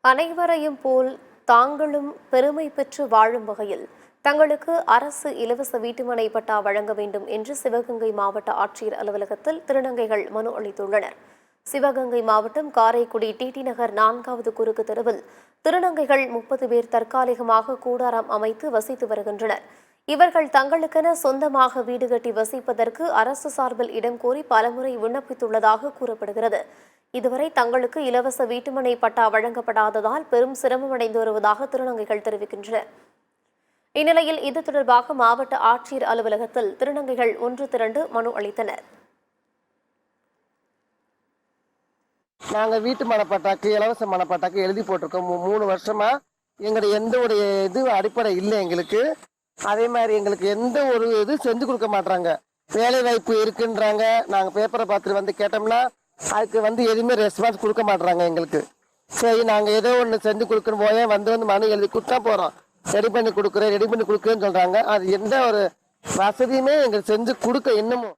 அனைவரையும் போல் தாங்களும் பெருமை பெற்று வாழும் வகையில் தங்களுக்கு அரசு இலவச வீட்டுமனை பட்டா வழங்க வேண்டும் என்று சிவகங்கை மாவட்ட ஆட்சியர் அலுவலகத்தில் திருநங்கைகள் மனு அளித்துள்ளனர். சிவகங்கை மாவட்டம் காரைக்குடி டிடி நகர் 4வது குறுக்கு தெருவில் திருநங்கைகள் 30 பேர் தற்காலிகமாக கூடாரம் அமைத்து வசித்து வருகின்றனர். இவர்கள் தங்களுக்கென சொந்தமாக வீடு கட்டி வசிப்பதற்கு அரசு சார்பில் இடம் கோரி பலமுறை விண்ணப்பித்துள்ளதாக கூறப்படுகிறது. இதுவரை தங்களுக்கு இலவச வீட்டுமனை பட்டா வழங்கப்படாததால் பெரும் சிரமமடைந்து வருவதாக திருநங்கைகள் தெரிவிக்கின்றனர். இந்நிலையில் இது தொடர்பாக மாவட்ட ஆட்சியர் அலுவலகத்தில் திருநங்கைகள் ஒன்று திரண்டு மனு அளித்தனர். நாங்கள் வீட்டு மனப்பட்டாக்கு இலவச மனப்பட்டாக்கு எழுதி போட்டிருக்கோம். 3 வருஷமா எங்களுடைய எந்த ஒரு அடிப்படை இல்லை எங்களுக்கு. அதே மாதிரி எங்களுக்கு எந்த ஒரு செஞ்சு கொடுக்க மாட்டாங்க. வேலை வாய்ப்பு இருக்குன்றாங்க. நாங்கள் பேப்பரை பார்த்துட்டு வந்து கேட்டோம்னா அதுக்கு எதுவுமே ரெஸ்பான்ஸ் கொடுக்க மாட்டாங்க எங்களுக்கு. சரி, நாங்கள் ஏதோ ஒன்று செஞ்சு கொடுக்கணும் போய் வந்து மனு எழுதி கொடுத்தா போகிறோம். ரெடி பண்ணி கொடுக்குறேன்னு சொல்கிறாங்க. அது எந்த ஒரு வசதியுமே எங்களுக்கு செஞ்சு கொடுக்க இன்னமும்